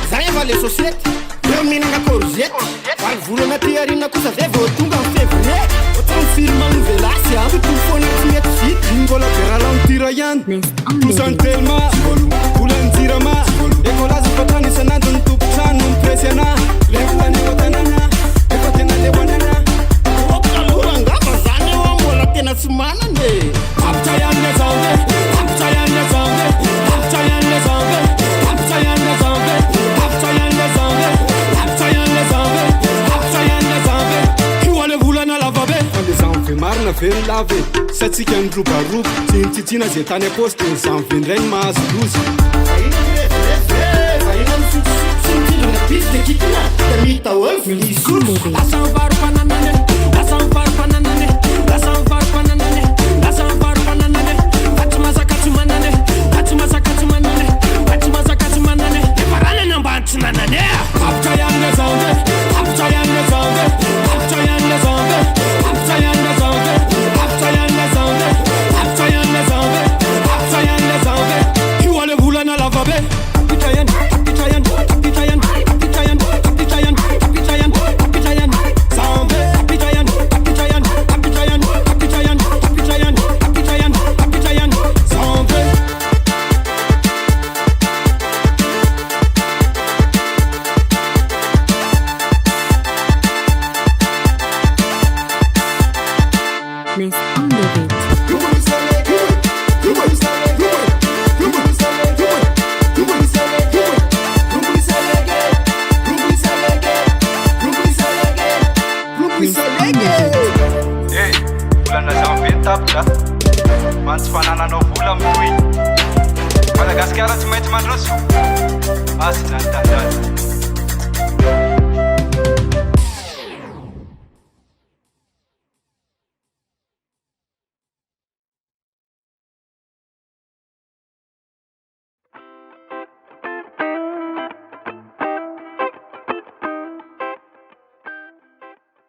Zay va les sociétés eo minagna courgette valo volana ty arina kosa zay vao tonga amin'ny février ohatrany film nouvelasy a totofoana tsy mety vity mbola beralantira ihany tosany telma volany jirama ekolaza fatrany isanandro ny tompotrano mipresy ana le volany eo tanana efa tena lehoanana okalorangava zany eo mbola tena tsy manany apitsayan le zange apitsayan le zange apitsayan le zange apitsayan le zange apitsayan le zange apitsayan le zange apitsayan le zange io le volana lavabe le zange marina velo lave satsika ndrobaroba tsy nitsitsina zay tany aposte ny zange ndrainy mahazo lozy volana janvier tapitra mantsy fanananao vola mifoy malagasy kara tsy maintsy mandroso asy zany tandrany